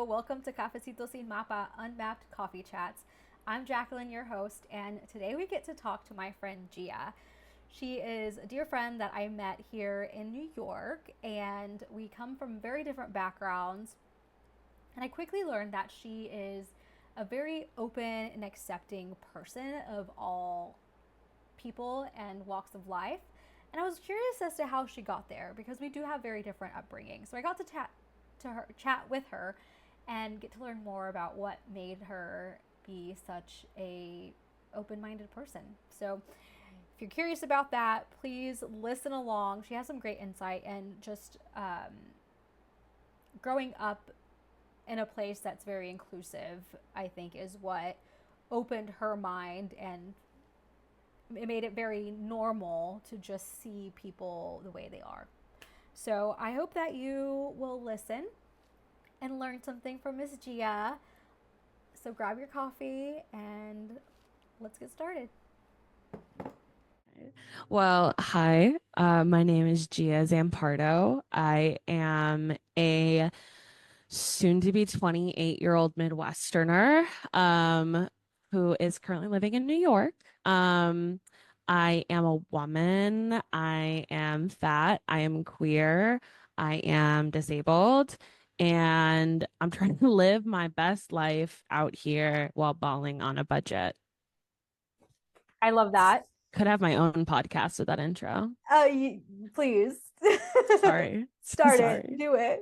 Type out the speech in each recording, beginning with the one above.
Welcome to Cafecito sin Mapa Unmapped Coffee Chats. I'm Jacqueline, your host, and today we get to talk to my friend Gia. She is a dear friend that I met here in New York, and we come from very different backgrounds. And I quickly learned that she is a very open and accepting person of all people and walks of life. And I was curious as to how she got there because we do have very different upbringings. So I got to chat with her and get to learn more about what made her be such a open-minded person. So if you're curious about that, please listen along. She has some great insight, and just growing up in a place that's very inclusive, I think, is what opened her mind, and it made it very normal to just see people the way they are. So I hope that you will listen and learn something from Miss Gia. So grab your coffee and let's get started. Well, hi. My name is Gia Zampardo. I am a soon to be 28-year-old Midwesterner who is currently living in New York. I am a woman. I am fat. I am queer. I am disabled. And I'm trying to live my best life out here while balling on a budget. I love that. Could have my own podcast with that intro. Please Sorry. So start it, sorry. do it.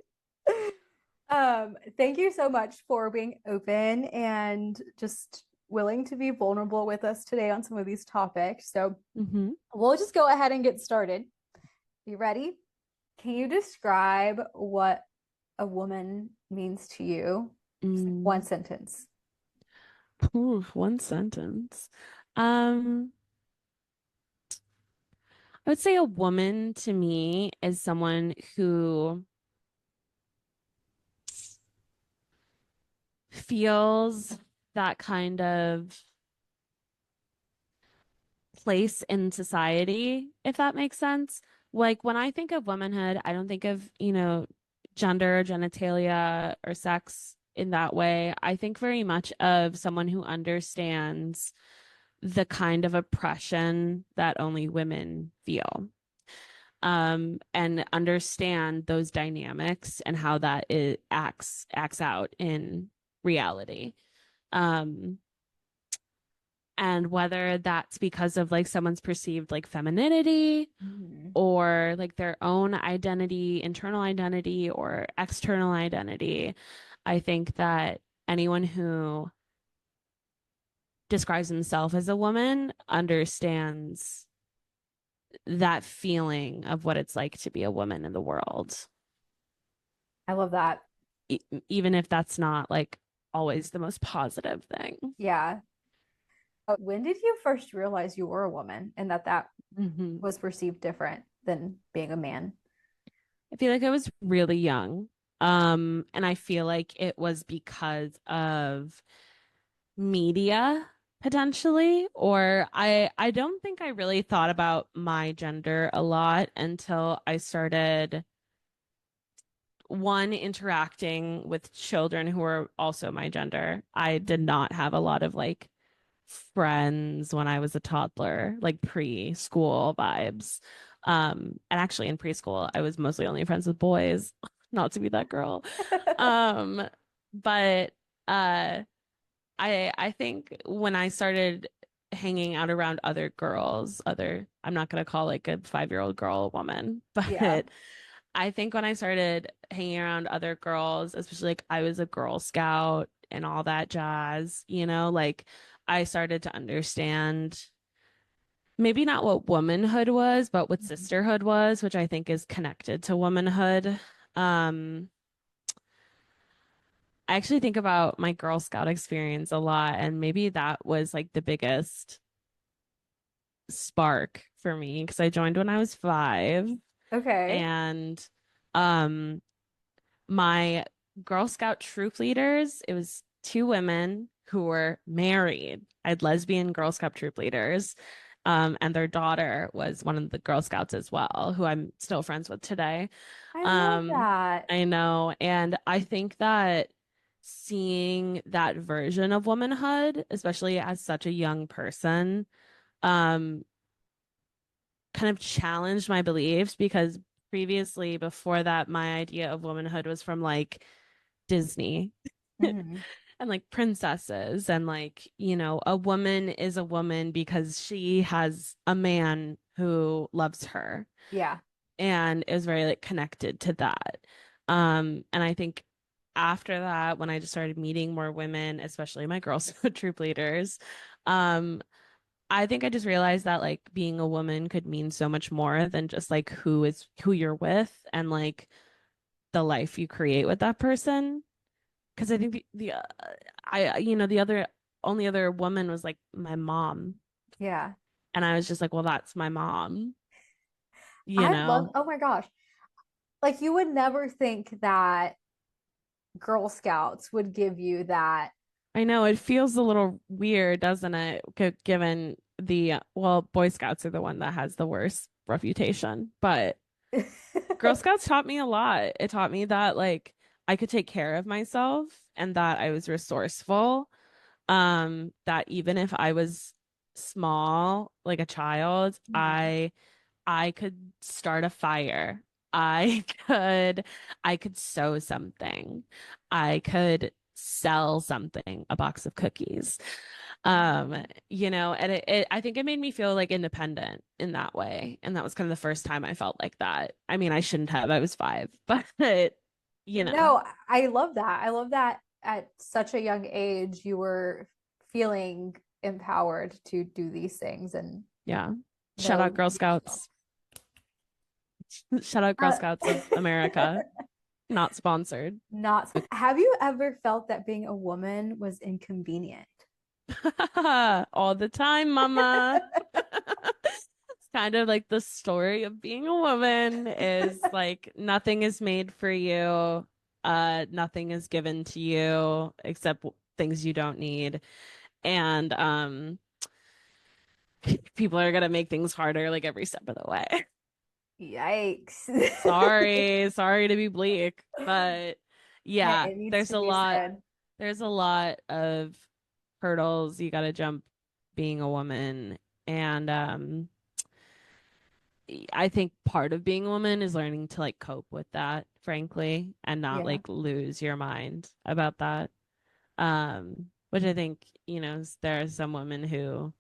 Thank you so much for being open and just willing to be vulnerable with us today on some of these topics. So hmm we'll just go ahead and get started. You ready? Can you describe what a woman means to you? Just like one Mm. sentence. Ooh, one sentence. Um, I would say a woman to me is someone who feels that kind of place in society, if that makes sense. Like when I think of womanhood, I don't think of, gender, genitalia, or sex in that way. I think very much of someone who understands the kind of oppression that only women feel. And understand those dynamics and how that acts out in reality. Um, and whether that's because of like someone's perceived like femininity Mhm. or like their own identity, internal identity or external identity, I think that anyone who describes himself as a woman understands that feeling of what it's like to be a woman in the world, I love that. e- even if that's not like always the most positive thing. Yeah. When did you first realize you were a woman and that hmm was perceived different than being a man? I feel like I was really young. And I feel like it was because of media potentially, or I don't think I really thought about my gender a lot until I started one interacting with children who were also my gender. I did not have a lot of like friends when I was a toddler, like preschool vibes. And actually in preschool, I was mostly only friends with boys, not to be that girl. Um, but uh I think when I started hanging out around other girls, I'm not gonna call like a 5-year-old girl a woman, Yeah. but I think when I started hanging around other girls, especially like I was a Girl Scout and all that jazz, like I started to understand maybe not what womanhood was, but what Mhm. sisterhood was, which I think is connected to womanhood. Um, I actually think about my Girl Scout experience a lot, and maybe that was like the biggest spark for me because I joined when I was 5, Okay. and um my Girl Scout troop leaders, it was two women who were married. I had lesbian Girl Scout troop leaders. And their daughter was one of the Girl Scouts as well, who I'm still friends with today. I love Um, that. I know. And I think that seeing that version of womanhood, especially as such a young person, um, kind of challenged my beliefs because previously, before that, my idea of womanhood was from like Disney Hmm. and like princesses and like, a woman is a woman because she has a man who loves her Yeah. and is very like connected to that. And I think after that, when I just started meeting more women, especially my girls troop leaders, um, I think I just realized that like being a woman could mean so much more than just like who you're with and like the life you create with that person. Because I think the other only other woman was like my mom, Yeah. and I was just like, well, that's my mom, you I love, know. oh my gosh. Like you would never think that Girl Scouts would give you that. I know it feels a little weird, doesn't it? Given well, Boy Scouts are the one that has the worst reputation, but Girl Scouts taught me a lot. It taught me that like I could take care of myself and that I was resourceful. That even if I was small, like a child, Mhm. I could start a fire. I I could sew something. I could sell something, a box of cookies. And I think it made me feel like independent in that way. And that was kind of the first time I felt like that. I mean, I shouldn't have. I was 5, but you know, No, I love that. I love that at such a young age you were feeling empowered to do these things and yeah. Shout know out Girl yourself. Scouts. Shout out Girl Uh, Scouts of America. Not sponsored. not, have you ever felt that being a woman was inconvenient? All the time, mama. It's kind of like the story of being a woman is like nothing is made for you. Nothing is given to you except things you don't need. And people are gonna make things harder like every step of the way. Yikes. Sorry to be bleak, but Hey, yeah, it needs to be said. there's a lot of hurdles you gotta jump being a woman. And I think part of being a woman is learning to like cope with that, frankly, and not Yeah. like lose your mind about that. Which I think, there are some women who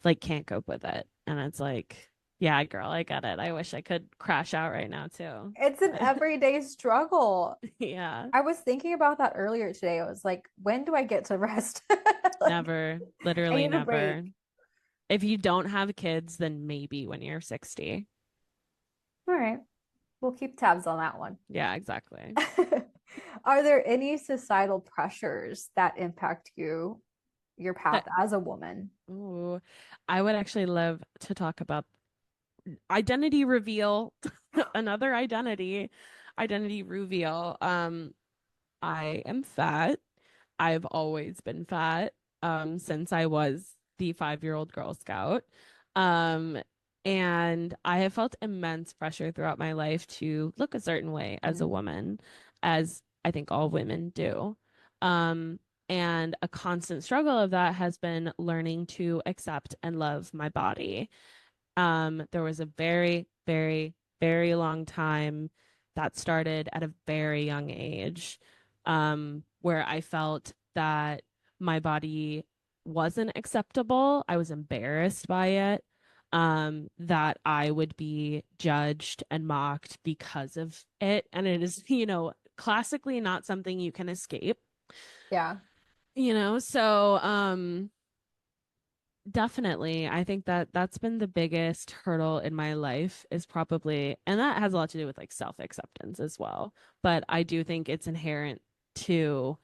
like can't cope with it. And it's like, yeah, girl, I get it. I wish I could crash out right now too. It's an But everyday struggle. yeah, I was thinking about that earlier today. I was like, when do I get to rest? Like, never, I literally need a never. break. If you don't have kids, then maybe when you're 60. All right. We'll keep tabs on that one. Yeah, exactly. Are there any societal pressures that impact you, your path That, as a woman? ooh, I would actually love to talk about identity reveal. Another identity reveal. I am fat. I've always been fat since I was the 5-year-old Girl Scout. Um, and I have felt immense pressure throughout my life to look a certain way as a Mm, woman, as I think all women do. Um, and a constant struggle of that has been learning to accept and love my body. There was a very, very, very long time that started at a very young age, where I felt that my body wasn't acceptable. I was embarrassed by it, that I would be judged and mocked because of it. And it is, classically not something you can escape, yeah. so definitely. I think that that's been the biggest hurdle in my life is probably, and that has a lot to do with like self-acceptance as well. But I do think it's inherent to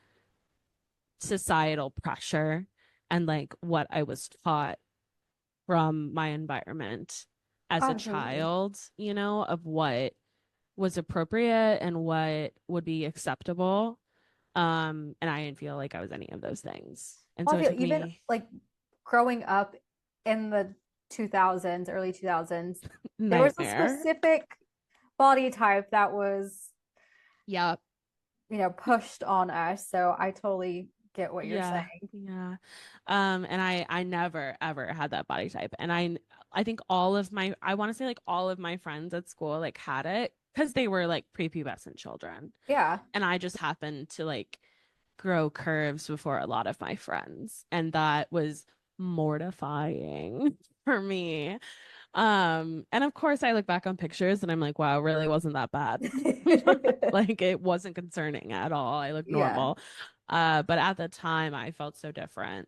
societal pressure and like what I was taught from my environment as a Absolutely. child, of what was appropriate and what would be acceptable. And I didn't feel like I was any of those things. And Well, so I it feel took even me like growing up in the 2000s, early 2000s, there was a nightmare. specific body type that was Yeah. pushed on us. So I totally get what you're Yeah, saying. yeah. And I never ever had that body type. And I think all of my I want to say like all of my friends at school like had it because they were like prepubescent children. Yeah. And I just happened to like grow curves before a lot of my friends. And that was mortifying for me. And of course I look back on pictures and I'm like, wow, it really wasn't that bad. Like it wasn't concerning at all. I look Yeah. normal. But at the time I felt so different.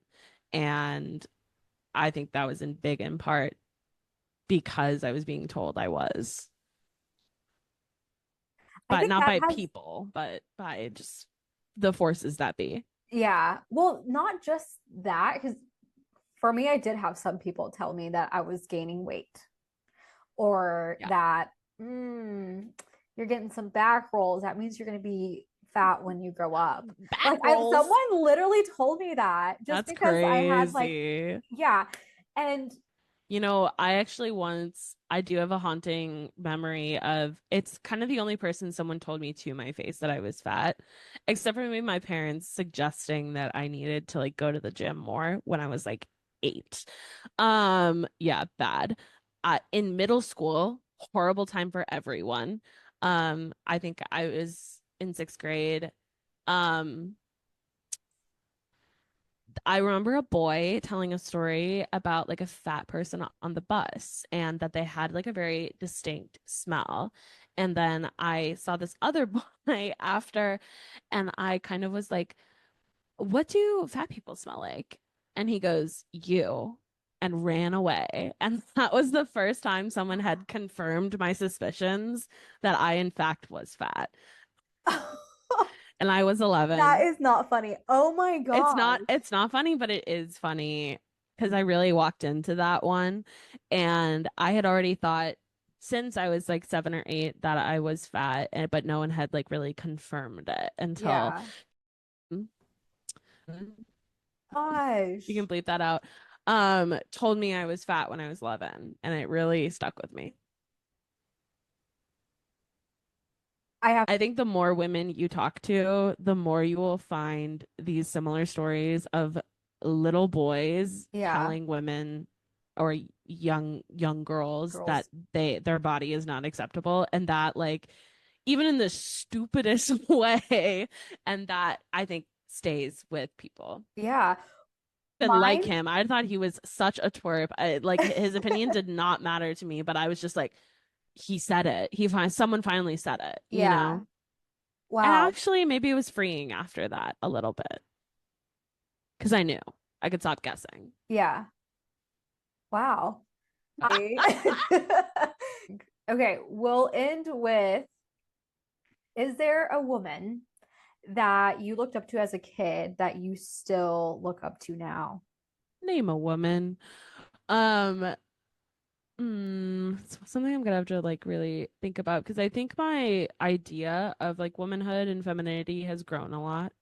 And I think that was in part because I was being told I was, I but think not that by has, people, but by just the forces that be. yeah. Well, not just that, because for me, I did have some people tell me that I was gaining weight or Yeah. that you're getting some back rolls. That means you're going to be fat when you grow up. Back Like rolls. someone literally told me that just That's because I had like, crazy. yeah. And You know, I actually once, I do have a haunting memory of it's kind of the only person someone told me to my face that I was fat, except for maybe my parents suggesting that I needed to like go to the gym more when I was like 8. Yeah, bad. In middle school, horrible time for everyone. I think I was in 6th grade. Um, I remember a boy telling a story about like a fat person on the bus and that they had like a very distinct smell. And then I saw this other boy after, and I kind of was like, what do fat people smell like? And he goes, you, and ran away. And that was the first time someone had confirmed my suspicions that I, in fact, was fat. And I was that 11. is not funny. Oh my gosh. It's not funny, but it is funny because I really walked into that one and I had already thought since I was like 7 or 8 that I was fat and but no one had like really confirmed it until Yeah. you Gosh. can bleep that out. Told me I was fat when I was 11 and it really stuck with me. I have, I think the more women you talk to, the more you will find these similar stories of little boys yeah, telling women or young girls that girls. their body is not acceptable and that like even in the stupidest way and that I think stays with people. Yeah. And like Mine, him, I thought he was such a twerp. Like his opinion did not matter to me, but I was just like he said it. Someone finally said it, you yeah. know? And Wow. actually, maybe it was freeing after that a little bit because I knew I could stop guessing. Yeah. Wow. Okay, we'll end with, is there a woman that you looked up to as a kid that you still look up to now? Name a woman. Um, it's something I'm gonna have to like really think about because I think my idea of like womanhood and femininity has grown a lot,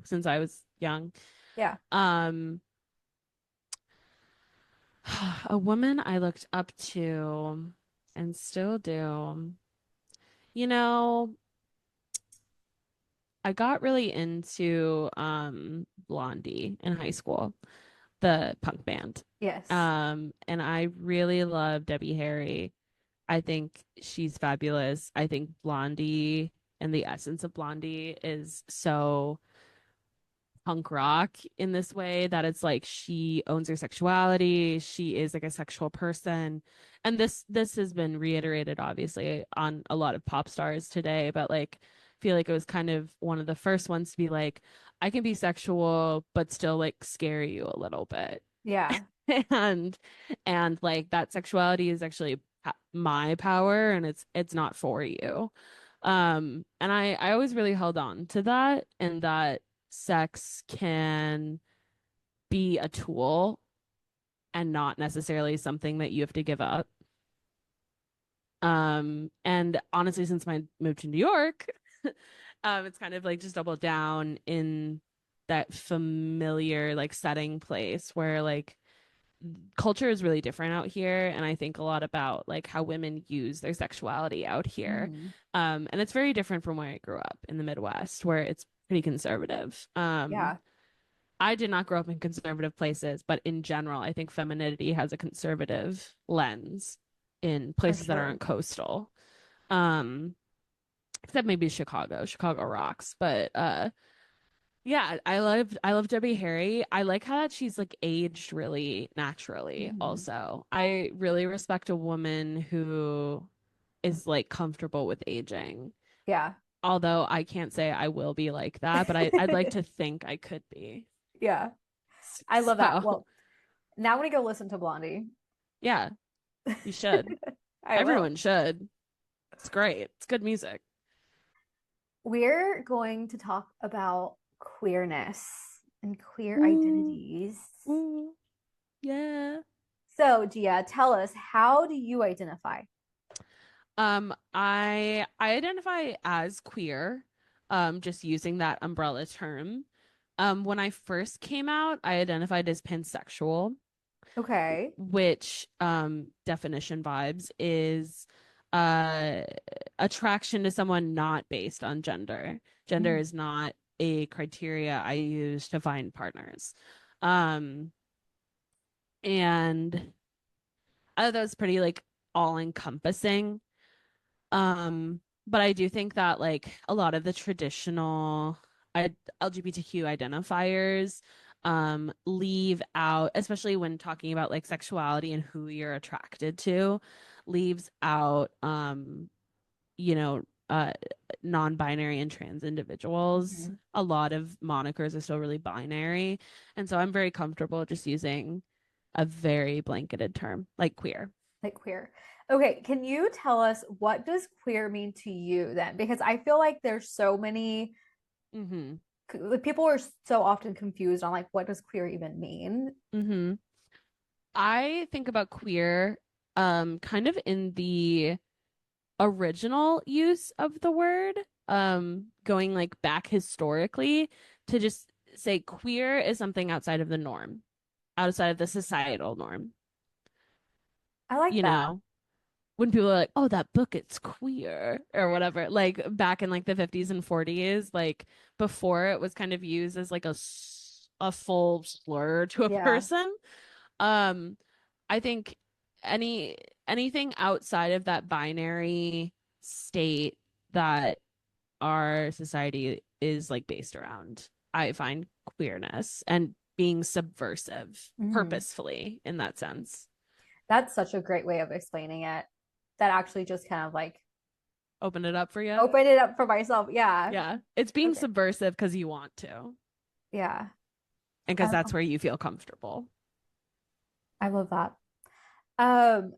since I was young. Yeah. Um, a woman I looked up to and still do. You know, I got really into Blondie in high school, the punk band. Yes. And I really love Debbie Harry. I think she's fabulous. I think Blondie and the essence of Blondie is so punk rock in this way that it's like she owns her sexuality, she is like a sexual person. And this has been reiterated obviously on a lot of pop stars today, but like I feel like it was kind of one of the first ones to be like I can be sexual but still like scare you a little bit. Yeah. and and like that sexuality is actually my power and it's not for you. And I always really held on to that and that sex can be a tool and not necessarily something that you have to give up. And honestly, since my move to New York, it's kind of like just doubled down in that familiar like setting place where like culture is really different out here, and I think a lot about like how women use their sexuality out here. Mhm. And it's very different from where I grew up in the Midwest, where it's pretty conservative. Yeah, I did not grow up in conservative places, but in general, I think femininity has a conservative lens in for places that sure. aren't coastal. Um, except maybe Chicago. Chicago rocks, but yeah, I love Debbie Harry. I like how that she's like aged really naturally Mhm. also. I really respect a woman who is like comfortable with aging. Yeah. Although I can't say I will be like that, but I'd like to think I could be. Yeah. I love that. So, Well, now I'm gonna go listen to Blondie. yeah, you should. I will. Everyone should. It's great. It's good music. We're going to talk about queerness and queer Ooh, identities. ooh, yeah. So, Gia, tell us, how do you identify? I identify as queer, just using that umbrella term. When I first came out, I identified as pansexual, Okay. which definition vibes is uh attraction to someone not based on gender. Gender Mhm. is not a criteria I use to find partners. Um, and I thought that was pretty like all encompassing. But I do think that like a lot of the traditional I LGBTQ identifiers leave out, especially when talking about like sexuality and who you're attracted to, leaves out you know, non-binary and trans individuals. Mhm. A lot of monikers are still really binary. And so I'm very comfortable just using a very blanketed term like queer. Like queer. Okay, can you tell us what does queer mean to you then? Because I feel like there's so many Mm-hmm. like, people are so often confused on like what does queer even mean? Mm-hmm. I think about queer kind of in the original use of the word, going like back historically to just say queer is something outside of the norm, outside of the societal norm. I like You that. know, when people are like, "Oh, that book, it's queer," or whatever, like back in like the 50s and 40s, like before it was kind of used as like a full slur to a Yeah. person. Um, I think any anything outside of that binary state that our society is like based around, I find queerness and being subversive Mhm. purposefully in that sense. That's such a great way of explaining it. That actually just kind of like Open it up for you. opened it up for myself. Yeah. Yeah. It's being Okay. subversive because you want to Yeah. and because that's where you feel comfortable. I love that. Um,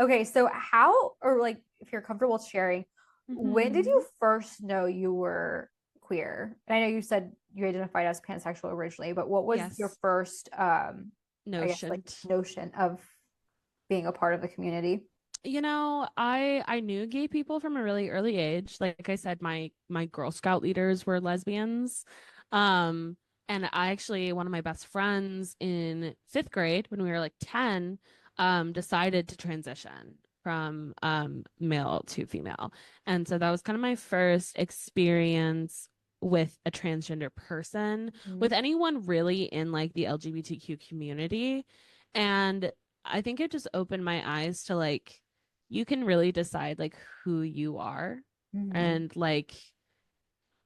okay, so how or like if you're comfortable sharing, when did you Hmm. first know you were queer? And I know you said you identified as pansexual originally, but what was your Yes. first I guess like Notion. notion of being a part of the community? I knew gay people from a really early age. Like I said, my Girl Scout leaders were lesbians. Um, and I actually one of my best friends in fifth grade when we were like 10, decided to transition from male to female. And so that was kind of my first experience with a transgender person, with Mhm. anyone really in like the LGBTQ community. And I think it just opened my eyes to like you can really decide like who you are Mhm. and like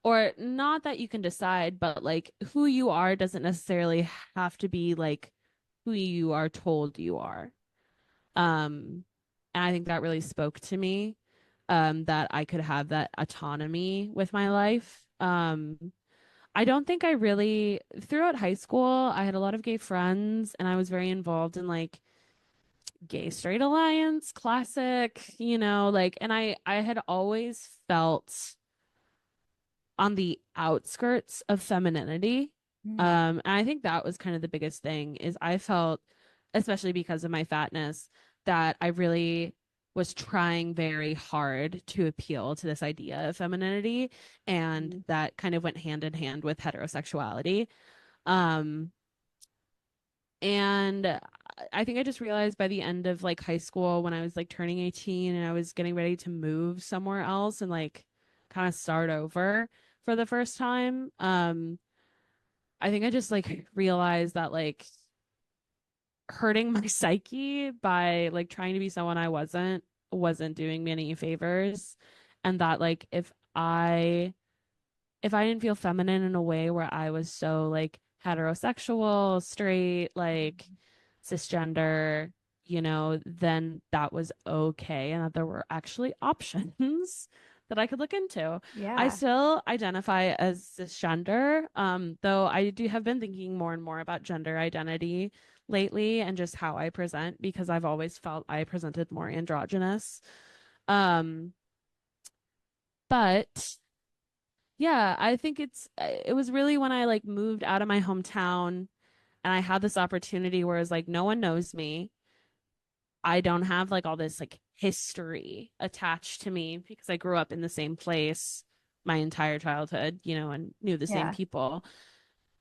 or not that you can decide but like who you are doesn't necessarily have to be like who you are told you are. And I think that really spoke to me, that I could have that autonomy with my life. I don't think I really throughout high school I had a lot of gay friends and I was very involved in like gay straight alliance classic, like, and I had always felt on the outskirts of femininity. Mhm. And I think that was kind of the biggest thing is I felt, especially because of my fatness, that I really was trying very hard to appeal to this idea of femininity, and Mhm. that kind of went hand in hand with heterosexuality. um And I think I just realized by the end of like high school when I was like turning 18 and I was getting ready to move somewhere else and like kind of start over for the first time. I think I just like realized that like hurting my psyche by like trying to be someone I wasn't doing me any favors. And that like if I didn't feel feminine in a way where I was so like heterosexual, straight, like cisgender, then that was okay and that there were actually options that I could look into. I Yeah. still identify as cisgender, though I do have been thinking more and more about gender identity lately and just how I present because I've always felt I presented more androgynous. Um, but yeah, I think it was really when I like moved out of my hometown and I had this opportunity where it's like no one knows me. I don't have like all this like history attached to me because I grew up in the same place my entire childhood, and knew the same Yeah. people.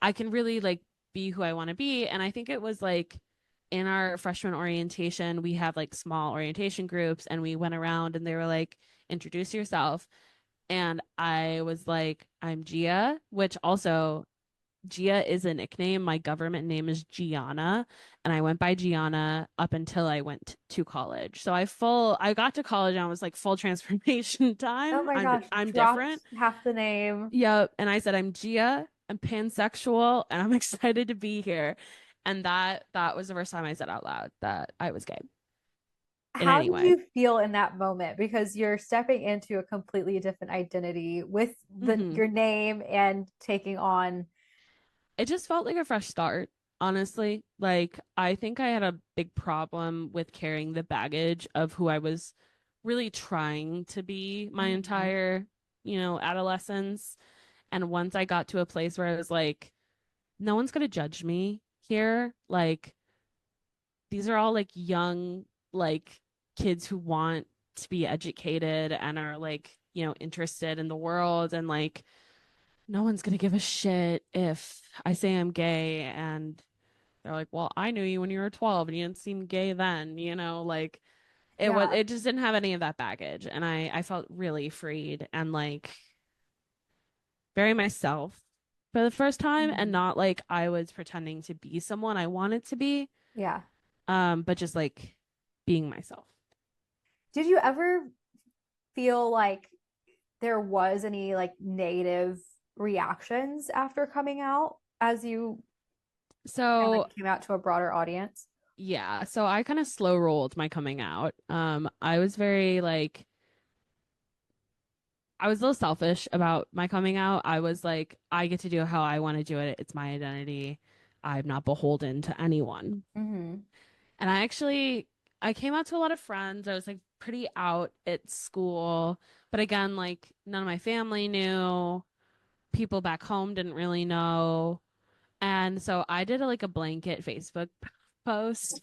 I can really like be who I want to be. And I think it was like in our freshman orientation, we have like small orientation groups and we went around and they were like, introduce yourself. And I was like, I'm Gia, which also Gia is a nickname. My government name is Gianna, and I went by Gianna up until I went to college. So I got to college and I was like full transformation Oh time. my I'm gosh, I'm dropped different. half the name. Yep. And I said I'm Gia, I'm pansexual, and I'm excited to be here. And that was the first time I said out loud that I was gay in How any did way. you feel in that moment? Because you're stepping into a completely different identity with Hmm. your name and taking on. It just felt like a fresh start, honestly. Like, I think I had a big problem with carrying the baggage of who I was really trying to be my Mhm. entire, adolescence. And once I got to a place where I was like, no one's gonna judge me here. Like, these are all like young, like kids who want to be educated and are like, interested in the world and like no one's gonna give a shit if I say I'm gay and they're like, well, I knew you when you were 12 and you didn't seem gay then, like Yeah. it just didn't have any of that baggage. And I felt really freed and like very myself for the first time and Mhm. not like I was pretending to be someone I wanted to be, Yeah. but just like being myself. Did you ever feel like there was any like negative reactions after coming out as you kind of So like came out to a broader audience? yeah, so I kind of slow rolled my coming out. I was very like I was a little selfish about my coming out. I was like, I get to do how I want to do it. It's my identity. I'm not beholden to anyone. Hmm. And I came out to a lot of friends. I was like pretty out at school. But again, like none of my family knew. People back home didn't really know. And so I did like a blanket Facebook post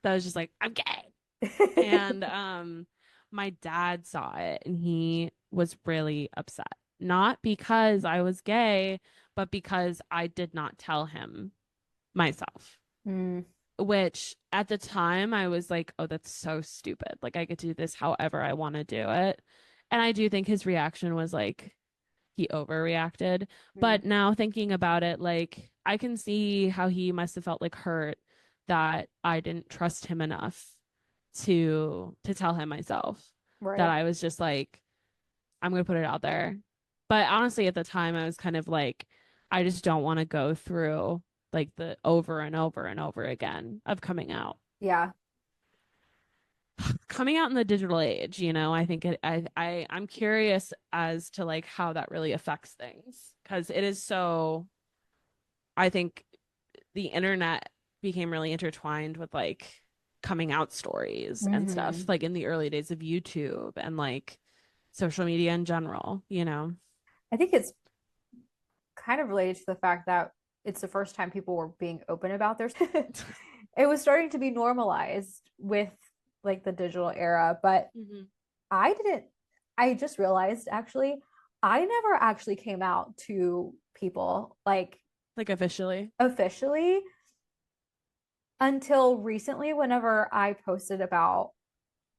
that was just like, I'm gay. And my dad saw it and he was really upset. Not because I was gay, but because I did not tell him myself. Mm, Which at the time I was like, oh, that's so stupid. Like I get to do this however I want to do it. And I do think his reaction was like he overreacted. mm, But now thinking about it, like I can see how he must have felt like hurt that I didn't trust him enough to tell him myself that right. I was just like, I'm gonna put it out there. But honestly, at the time, I was kind of like, I just don't want to go through like the over and over and over again of coming out. Yeah. Coming out in the digital age, I think I'm curious as to like how that really affects things because it is so. I think the internet became really intertwined with like coming out stories and stuff Hmm. like in the early days of YouTube and like social media in general. I think it's kind of related to the fact that it's the first time people were being open about their it was starting to be normalized with like the digital era, but Hmm. I didn't I just realized actually I never actually came out to people like Like officially. officially. until recently, whenever I posted about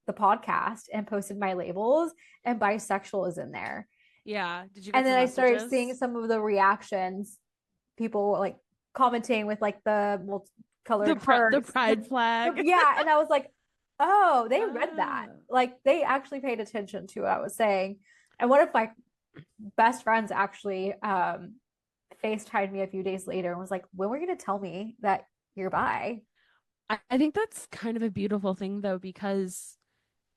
the podcast and posted my labels, and bisexual is in there. Yeah. Did you And get then some I started seeing messages? some of the reactions, people like commenting with like the multicolored The hearts. pride flag. Yeah. And I was like, oh, they read that. Ah. Like they actually paid attention to what I was saying. And one of my best friends actually FaceTimed me a few days later and was like, when were you going to tell me that you're bi? I think that's kind of a beautiful thing though, because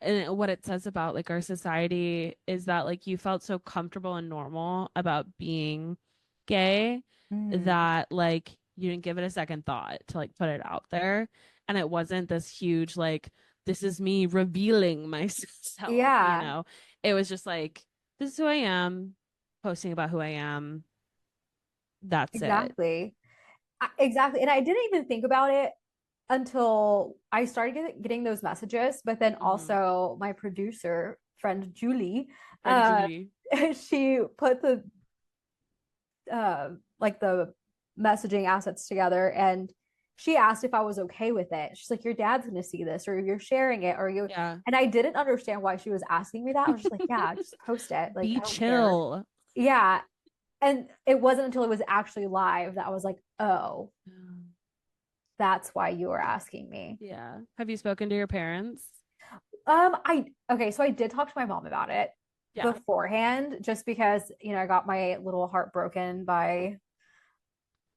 and what it says about like our society is that like you felt so comfortable and normal about being gay Mm. that like you didn't give it a second thought to like put it out there. And it wasn't this huge like this is me revealing myself, you Yeah, know. It was just like this is who I am, posting about who I am. That's it. exactly. Exactly. And I didn't even think about it until I started getting those messages. But then Hmm. also my producer friend Julie, Friend uh, Julie. she put like the messaging assets together, and she asked if I was okay with it. She's like, "Your dad's gonna see this, or you're sharing it, or you." Yeah. And I didn't understand why she was asking me that. I was just like, "Yeah, just post it. Like, Be I don't care." chill. Yeah. And it wasn't until it was actually live that I was like, "Oh, that's why you were asking me." Yeah. Have you spoken to your parents? I okay, so I did talk to my mom about it Yeah. beforehand, just because I got my little heart broken by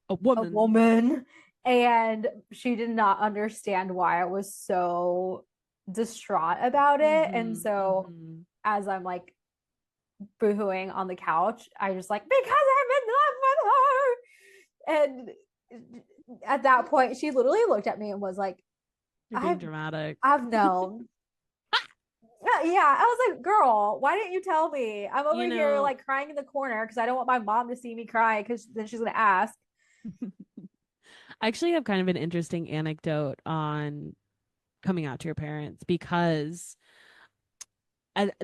A a woman. woman, and she did not understand why I was so distraught about it. And Mm-hmm. so Mm-hmm. as I'm like boohooing on the couch, I just like, because I'm in love with her. And at that point, she literally looked at me and was like, You're being I've dramatic. I've known. Yeah, I was like, girl, why didn't you tell me? I'm over You here know, like crying in the corner because I don't want my mom to see me cry because then she's gonna ask. I actually have kind of an interesting anecdote on coming out to your parents because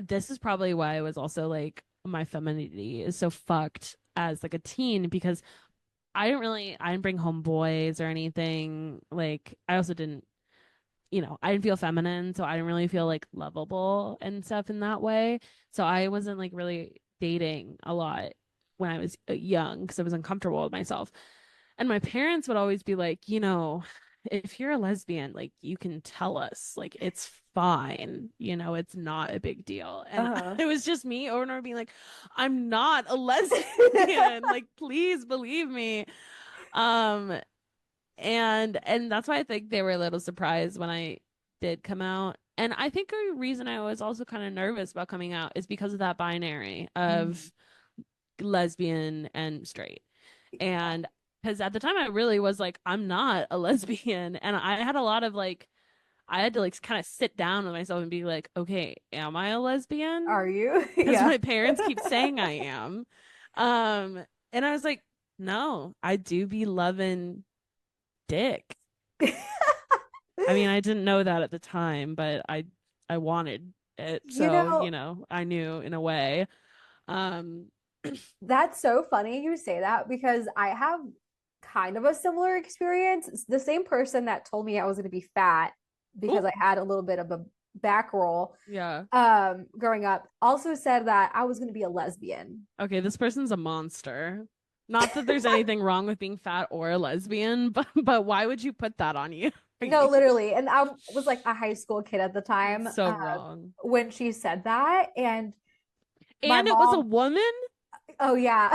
this is probably why I was also like my femininity is so fucked as like a teen because I didn't bring home boys or anything. Like I also didn't, I didn't feel feminine, so I didn't really feel like lovable and stuff in that way. So I wasn't like really dating a lot when I was young because I was uncomfortable with myself. And my parents would always be like, if you're a lesbian, like you can tell us, like it's fine, it's not a big deal. And Uh-huh. it was just me over and over being like, I'm not a lesbian, like please believe me. Um, and that's why I think they were a little surprised when I did come out. And I think a reason I was also kind of nervous about coming out is because of that binary Mhm. of lesbian and straight. And because at the time I really was like, I'm not a lesbian. And I had a lot of like, I had to like kind of sit down with myself and be like, okay, am I a lesbian? Are you? Because Yeah. my parents keep saying I am. Um, and I was like, no, I do be loving dick. I mean, I didn't know that at the time, but I wanted it. You So, know, I knew in a way. Um, that's so funny you say that because I have kind of a similar experience. It's the same person that told me I was going to be fat because oh, I had a little bit of a back roll yeah. growing up also said that I was going to be a lesbian. Okay, this person's a monster. Not that there's anything wrong with being fat or a lesbian, but why would you put that on you? No, literally. And I was like a high school kid at the time That's so wrong. when she said that. And my And it was a mom, woman? oh, yeah.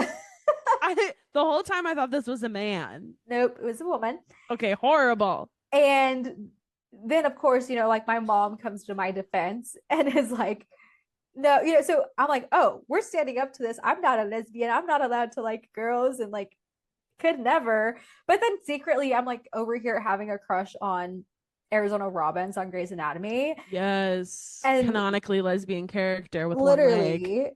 The whole time I thought this was a man. Nope, it was a woman. Okay, horrible. And then, of course, like my mom comes to my defense and is like, no, so I'm like, oh, we're standing up to this. I'm not a lesbian. I'm not allowed to like girls and like could never. But then secretly, I'm like over here having a crush on Arizona Robbins on Grey's Anatomy. Yes. And Canonically lesbian character with one leg. literally,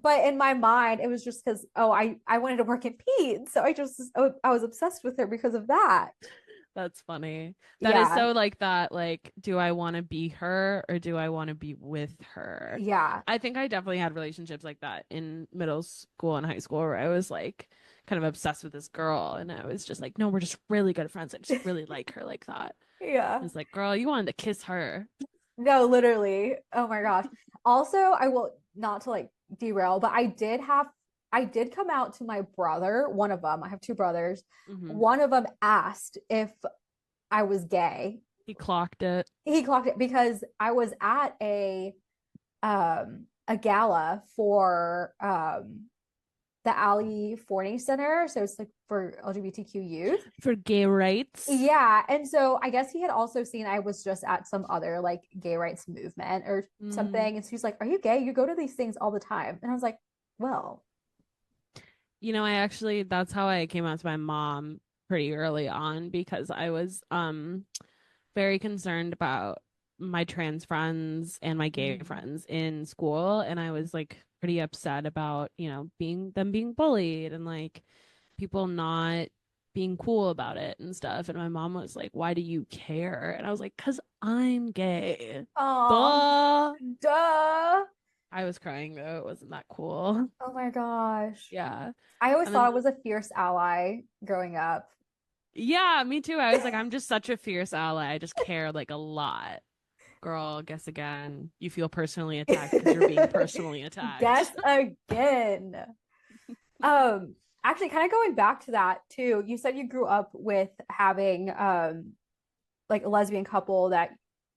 but in my mind, it was just because, oh, I wanted to work in Pete. So I was obsessed with her because of that. That's funny. That is Yeah. so like that, like, do I want to be her or do I want to be with her? Yeah. I think I definitely had relationships like that in middle school and high school where I was like kind of obsessed with this girl. And I was just like, no, we're just really good friends. I just really like her like that. Yeah. I was like, girl, you wanted to kiss her. No, literally. Oh my gosh. Also, I will not to like derail, but I did come out to my brother, one of them. I have two brothers. Hmm. One of them asked if I was gay. He clocked it. He clocked it because I was at a gala for the Ali Forney Center. So it's like for LGBTQ youth. For gay rights. Yeah. And so I guess he had also seen I was just at some other like gay rights movement or Mm. something. And so he's like, are you gay? You go to these things all the time. And I was like, well, I actually, that's how I came out to my mom pretty early on because I was very concerned about my trans friends and my gay mm, friends in school. And I was like pretty upset about, being bullied and like people not being cool about it and stuff. And my mom was like, why do you care? And I was like, because I'm gay. oh, Duh. duh. I was crying though. It wasn't that cool. Oh my gosh. Yeah. I always And thought then I was a fierce ally growing up. yeah, me too. I was like, I'm just such a fierce ally. I just care like a lot. Girl, guess again. You feel personally attacked because you're being personally Guess attacked. again. Um, Actually, kind of going back to that too, you said you grew up with having like a lesbian couple that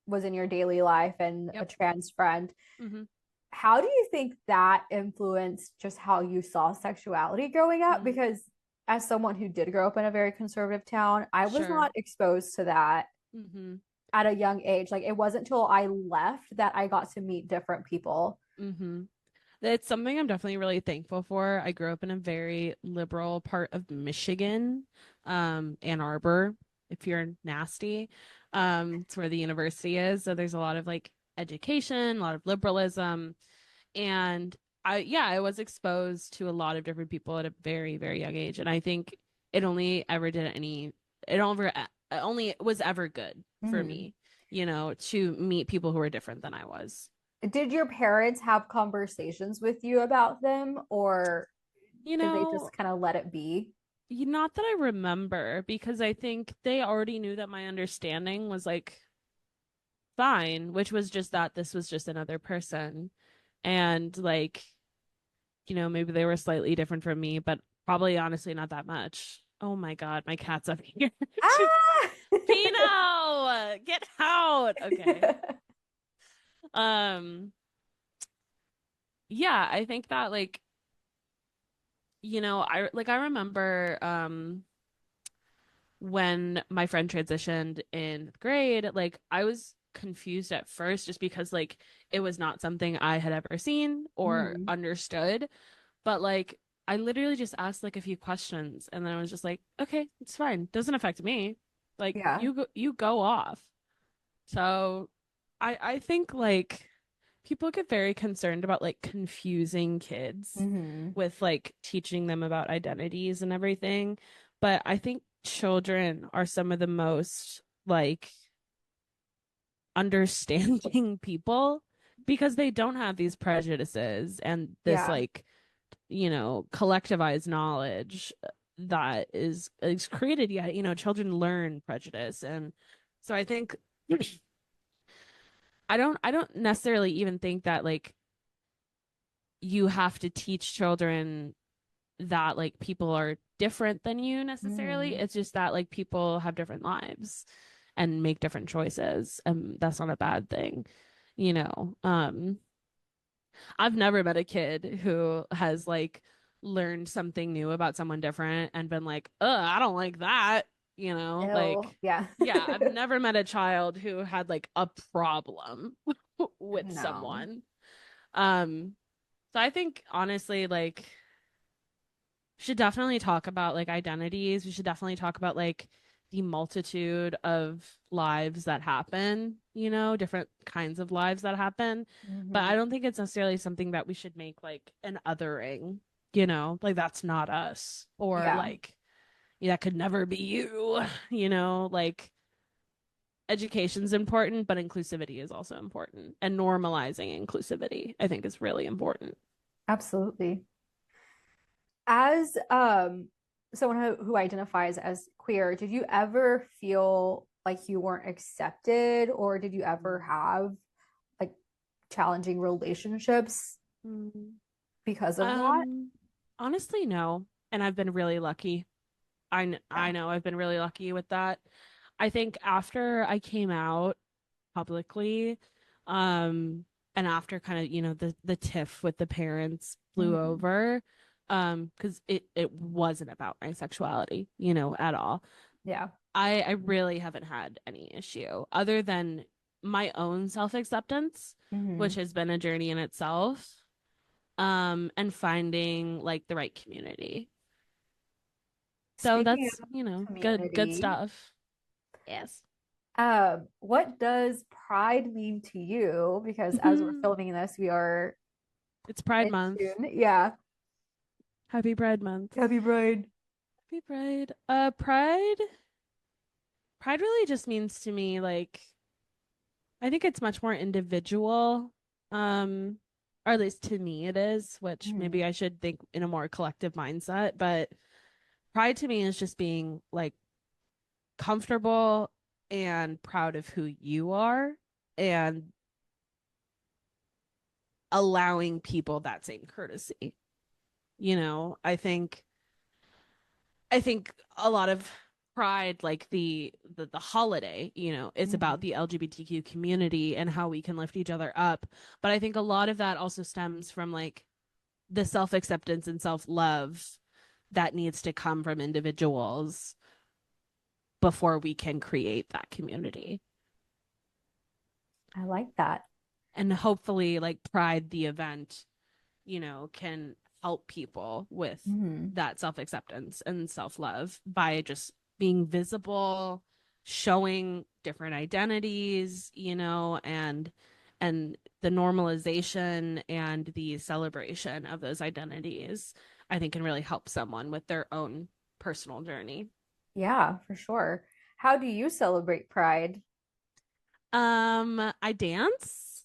was in your daily life and a Yep. trans friend. Hmm. How do you think that influenced just how you saw sexuality growing up? Mm, Because as someone who did grow up in a very conservative town, I was sure. not exposed to that Hmm. at a young age. Like it wasn't until I left that I got to meet different people. Hmm. It's something I'm definitely really thankful for. I grew up in a very liberal part of Michigan, Ann Arbor, if you're nasty. It's where the university is. So there's a lot of like education, a lot of liberalism. And I was exposed to a lot of different people at a very, very young age. And I think it only ever did any, it over, it only was ever good for Mhm. me, to meet people who were different than I was. Did your parents have conversations with you about them, or You did they know, just kind of let it be? not that I remember because I think they already knew that my understanding was like fine, which was just that this was just another person. And like, maybe they were slightly different from me, but probably honestly not that much. Oh my God, my cat's up here. She's Ah! Pino, get out. Okay. Um, yeah, I think that like, I remember when my friend transitioned in grade, like I was confused at first just because like it was not something I had ever seen or Mhm. understood. But like I literally just asked like a few questions and then I was just like, okay, it's fine. Doesn't affect me. Like Yeah. you go off. So I think like people get very concerned about like confusing kids Hmm. with like teaching them about identities and everything. But I think children are some of the most like understanding people because they don't have these prejudices and this Yeah. like collectivized knowledge that is created yet children learn prejudice. And so I think I don't necessarily even think that like you have to teach children that like people are different than you necessarily. Hmm. It's just that like people have different lives and make different choices, and that's not a bad thing, you know. I've never met a kid who has like learned something new about someone different and been like, I don't like that, Ew. like Yeah. yeah, I've never met a child who had like a problem with No. someone. Um, so I think honestly, like should definitely talk about like identities. We should definitely talk about like the multitude of lives that happen, different kinds of lives that happen. But Hmm. I don't think it's necessarily something that we should make like an othering, like that's not us. Or Yeah. like that could never be you, like education's important, but inclusivity is also important. And normalizing inclusivity, I think, is really important. Absolutely. As someone who identifies as queer, did you ever feel like you weren't accepted, or did you ever have like challenging relationships Mm. because of that? Um, Honestly, no. And I've been really lucky. Yeah. I know I've been really lucky with that. I think after I came out publicly, um, and after kind of, the tiff with the parents blew Hmm. over, because it wasn't about my sexuality, at all. Yeah. I really haven't had any issue other than my own self-acceptance, which Hmm. has been a journey in itself, and finding like the right community. So Speaking that's, of good community, stuff. Yes. what does pride mean to you? Because as we're filming this, we are It's Pride in Month. June. Yeah. Happy Pride Month. Happy Pride. Happy Pride. Pride really just means to me like I think it's much more individual. Um, or at least to me it is, which Hmm. maybe I should think in a more collective mindset, but pride to me is just being like comfortable and proud of who you are and allowing people that same courtesy. I think a lot of pride, like the holiday, it's about Hmm. the LGBTQ community and how we can lift each other up. But I think a lot of that also stems from like the self-acceptance and self-love that needs to come from individuals before we can create that community. I like that. And hopefully like Pride the event, can help people with Hmm. that self acceptance and self love by just being visible, showing different identities, and the normalization and the celebration of those identities, I think can really help someone with their own personal journey. Yeah, for sure. How do you celebrate Pride? I dance.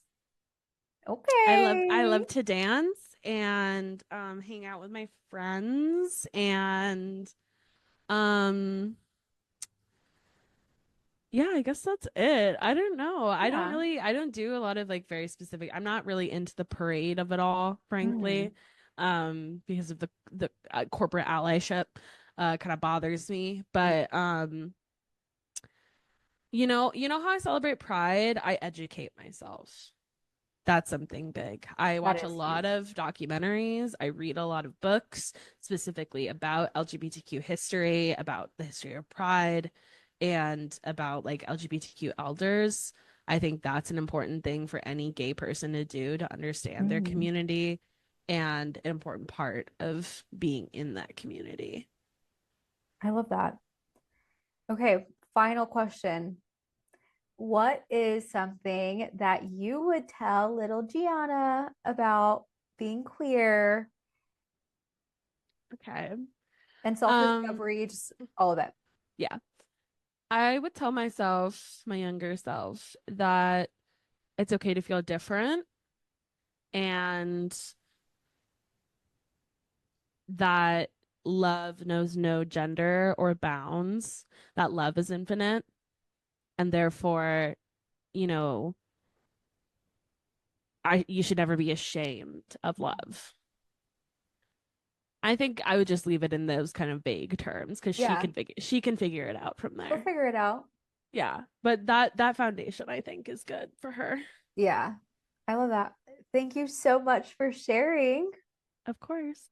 I Okay. love to dance and hang out with my friends and um yeah, I guess that's it. I don't know. Yeah. I don't do a lot of like very specific. I'm not really into the parade of it all, Hmm. frankly. Because of the corporate allyship kind of bothers me, Yeah, but you know how I celebrate Pride? I educate myself. That's something big. I that watch a is lot huge. of documentaries. I read a lot of books specifically about LGBTQ history, about the history of Pride, and about like LGBTQ elders. I think that's an important thing for any gay person to do to understand their Hmm. community and an important part of being in that community. I love that. Okay, final question. What is something that you would tell little Gianna about being queer Okay. and Um, self-discovery, just all of it? yeah. I would tell myself, my younger self, that it's okay to feel different and that love knows no gender or bounds, that love is infinite, and therefore, you know, you should never be ashamed of love. I think I would just leave it in those kind of vague terms because Yeah, she can figure it out from she'll there. figure it out. Yeah, but that foundation I think is good for her. Yeah, I love that. Thank you so much for sharing. Of course.